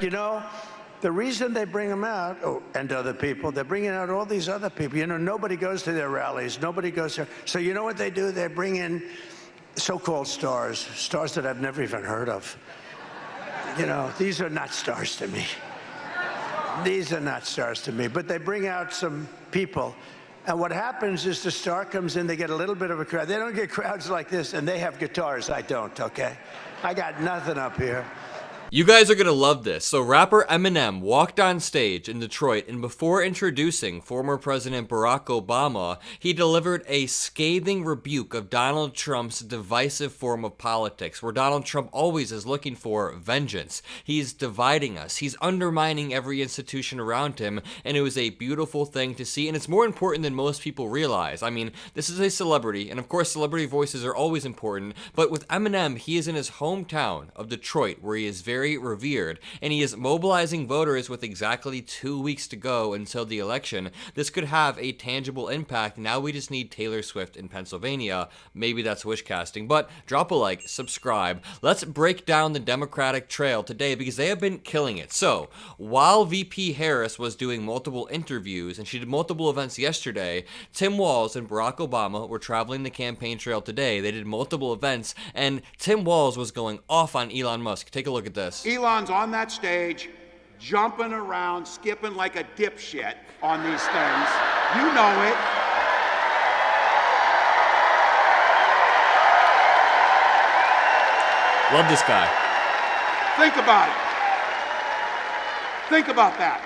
You know, the reason they bring them out, and other people, they're bringing out all these other people. You know, nobody goes to their rallies. Nobody goes there. So you know what they do? They bring in so-called stars that I've never even heard of. You know, these are not stars to me. These are not stars to me. But they bring out some people. And what happens is the star comes in, they get a little bit of a crowd. They don't get crowds like this, and they have guitars. I don't, okay? I got nothing up here. You guys are gonna love this. So rapper Eminem walked on stage in Detroit, and before introducing former President Barack Obama, he delivered a scathing rebuke of Donald Trump's divisive form of politics, where Donald Trump always is looking for vengeance. He's dividing us. He's undermining every institution around him, and it was a beautiful thing to see, and it's more important than most people realize. I mean, this is a celebrity, and of course celebrity voices are always important, but with Eminem, he is in his hometown of Detroit, where he is very revered, and he is mobilizing voters with exactly 2 weeks to go until the election. This could have a tangible impact. Now we just need Taylor Swift in Pennsylvania. Maybe that's wish casting, but drop a like, subscribe. Let's break down the Democratic trail today because they have been killing it. So while VP Harris was doing multiple interviews, and she did multiple events yesterday, Tim Walz and Barack Obama were traveling the campaign trail today. They did multiple events, and Tim Walz was going off on Elon Musk. Take a look at this. Elon's on that stage, jumping around, skipping like a dipshit on these things. You know it. Love this guy. Think about it. Think about that.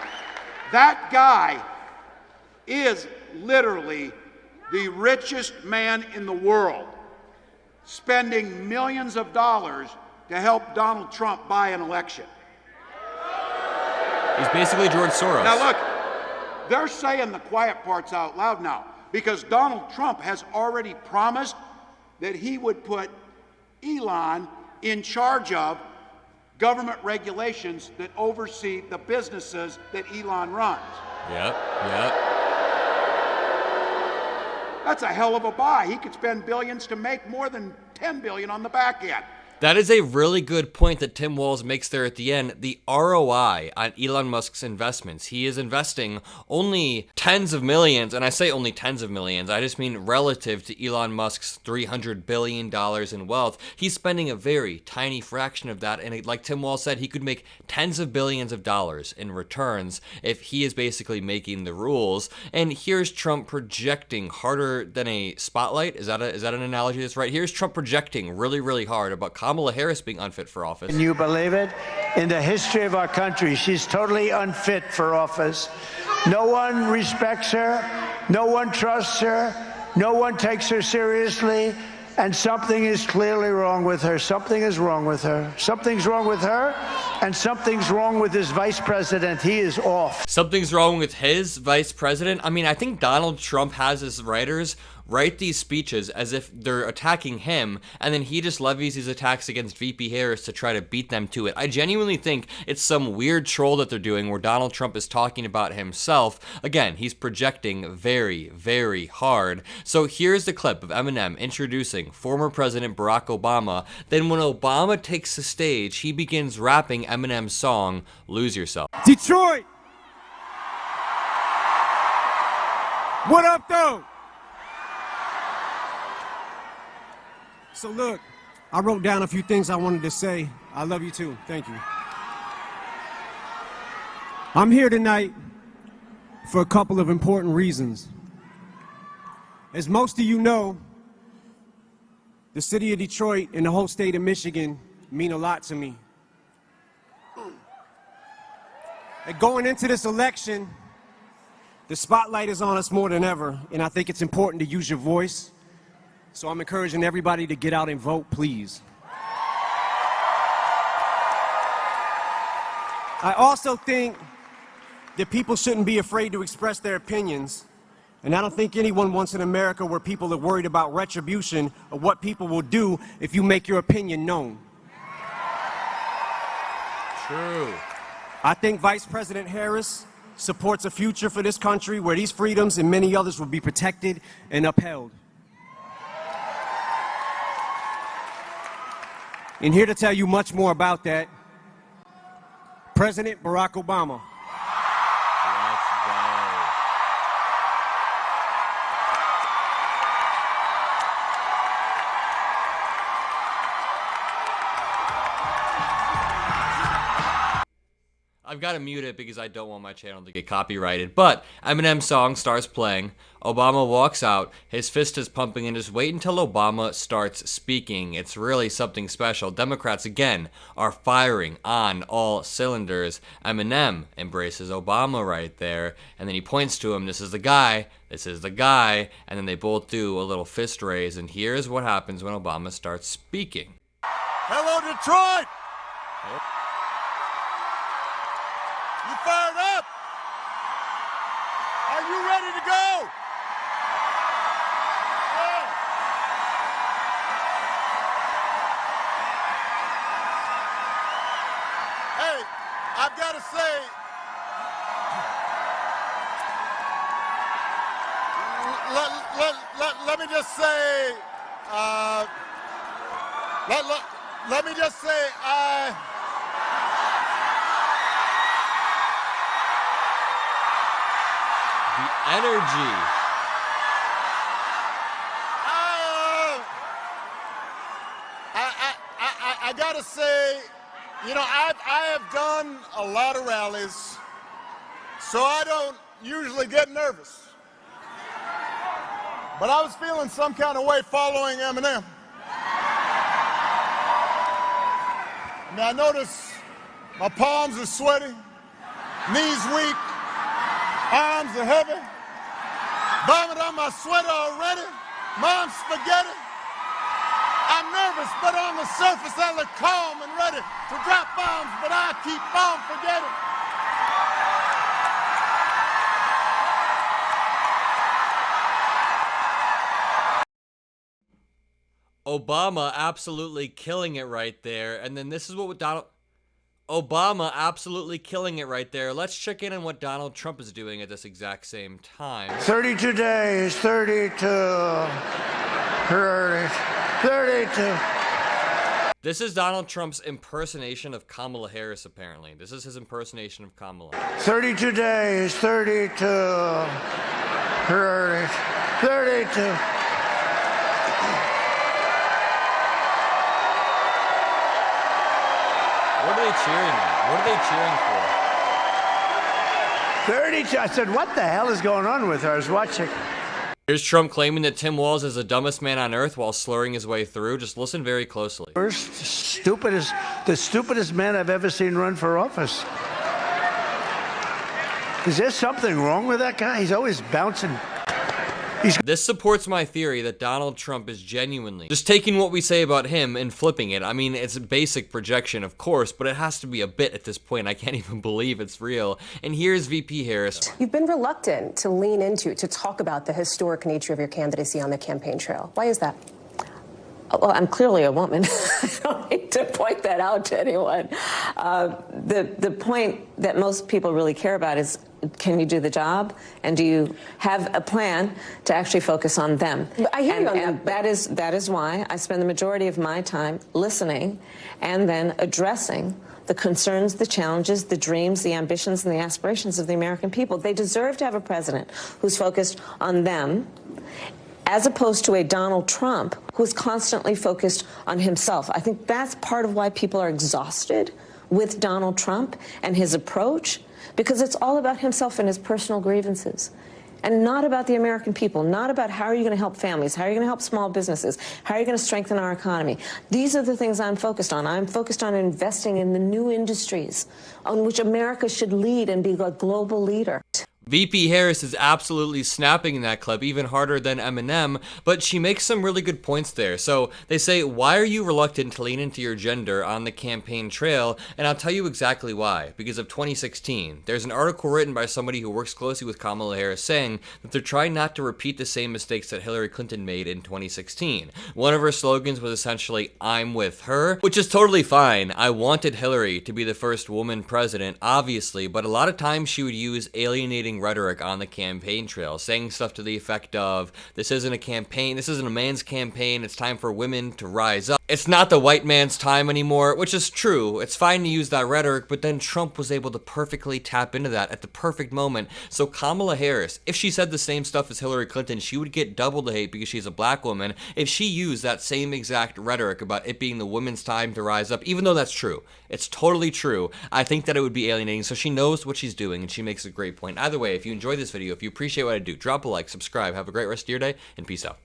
That guy is literally the richest man in the world, spending millions of dollars to help Donald Trump buy an election. He's basically George Soros. Now look, they're saying the quiet parts out loud now because Donald Trump has already promised that he would put Elon in charge of government regulations that oversee the businesses that Elon runs. Yep. That's a hell of a buy. He could spend billions to make more than 10 billion on the back end. That is a really good point that Tim Walz makes there at the end. The ROI on Elon Musk's investments. He is investing only tens of millions, and I say only tens of millions, I just mean relative to Elon Musk's $300 billion in wealth. He's spending a very tiny fraction of that, and like Tim Walz said, he could make tens of billions of dollars in returns if he is basically making the rules. And here's Trump projecting harder than a spotlight. Is that an analogy that's right? Here's Trump projecting really, really hard about Kamala Harris being unfit for office. Can you believe it? In the history of our country, she's totally unfit for office. No one respects her. No one trusts her. No one takes her seriously. And something is clearly wrong with her. Something is wrong with her. Something's wrong with her, and something's wrong with his vice president. He is off. Something's wrong with his vice president? I mean, I think Donald Trump has his writers write these speeches as if they're attacking him, and then he just levies these attacks against VP Harris to try to beat them to it. I genuinely think it's some weird troll that they're doing where Donald Trump is talking about himself. Again, he's projecting very, very hard. So here's the clip of Eminem introducing former President Barack Obama. Then when Obama takes the stage, he begins rapping Eminem's song, Lose Yourself. Detroit! What up, though? So look, I wrote down a few things I wanted to say. I love you too. Thank you. I'm here tonight for a couple of important reasons. As most of you know, the city of Detroit and the whole state of Michigan mean a lot to me. And going into this election, the spotlight is on us more than ever, and I think it's important to use your voice. So I'm encouraging everybody to get out and vote, please. I also think that people shouldn't be afraid to express their opinions. And I don't think anyone wants an America where people are worried about retribution or what people will do if you make your opinion known. True. I think Vice President Harris supports a future for this country where these freedoms and many others will be protected and upheld. And here to tell you much more about that, President Barack Obama. Let's go. I've got to mute it because I don't want my channel to get copyrighted. But Eminem's song starts playing. Obama walks out. His fist is pumping and just wait until Obama starts speaking. It's really something special. Democrats, again, are firing on all cylinders. Eminem embraces Obama right there. And then he points to him. This is the guy. This is the guy. And then they both do a little fist raise. And here's what happens when Obama starts speaking. Hello, Detroit! You fired up? Are you ready to go? Yeah. Hey, I've got to say, let me just say, let me just say, The energy. I gotta say, you know, I have done a lot of rallies, so I don't usually get nervous. But I was feeling some kind of way following Eminem. I mean, I notice my palms are sweaty, knees weak, arms are heavy, vomit on my sweater already, mom's spaghetti. I'm nervous, but on the surface I look calm and ready to drop bombs, but I keep on forgetting. Obama absolutely killing it right there. And then this is what Obama absolutely killing it right there. Let's check in on what Donald Trump is doing at this exact same time. 32 days, 32. 32. This is Donald Trump's impersonation of Kamala Harris, apparently. This is his impersonation of Kamala. 32 days, 32. 32. What are they cheering at? What are they cheering for? 32. I said, what the hell is going on with her? I was watching. Here's Trump claiming that Tim Walz is the dumbest man on earth while slurring his way through. Just listen very closely. The stupidest man I've ever seen run for office. Is there something wrong with that guy? He's always bouncing. This supports my theory that Donald Trump is genuinely just taking what we say about him and flipping it. I mean, it's a basic projection, of course, but it has to be a bit at this point. I can't even believe it's real. And here's VP Harris. You've been reluctant to lean into, to talk about the historic nature of your candidacy on the campaign trail. Why is that? Well, I'm clearly a woman. I don't need to point that out to anyone. The point that most people really care about is, can you do the job? And do you have a plan to actually focus on them? I hear you on that. That is why I spend the majority of my time listening and then addressing the concerns, the challenges, the dreams, the ambitions, and the aspirations of the American people. They deserve to have a president who's focused on them, as opposed to a Donald Trump who's constantly focused on himself. I think that's part of why people are exhausted with Donald Trump and his approach, because it's all about himself and his personal grievances, and not about the American people, not about how are you going to help families, how are you going to help small businesses, how are you going to strengthen our economy. These are the things I'm focused on. I'm focused on investing in the new industries on which America should lead and be a global leader. VP Harris is absolutely snapping in that clip, even harder than Eminem, but she makes some really good points there. So they say, why are you reluctant to lean into your gender on the campaign trail? And I'll tell you exactly why. Because of 2016. There's an article written by somebody who works closely with Kamala Harris saying that they're trying not to repeat the same mistakes that Hillary Clinton made in 2016. One of her slogans was essentially, I'm with her, which is totally fine. I wanted Hillary to be the first woman president, obviously, but a lot of times she would use alienating alienating rhetoric on the campaign trail, saying stuff to the effect of, this isn't a campaign, this isn't a man's campaign, it's time for women to rise up. It's not the white man's time anymore, which is true. It's fine to use that rhetoric, but then Trump was able to perfectly tap into that at the perfect moment. So Kamala Harris, if she said the same stuff as Hillary Clinton, she would get double the hate because she's a black woman. If she used that same exact rhetoric about it being the women's time to rise up, even though that's true, it's totally true, I think that it would be alienating. So she knows what she's doing, and she makes a great point. Either way, if you enjoyed this video, if you appreciate what I do, drop a like, subscribe, have a great rest of your day, and peace out.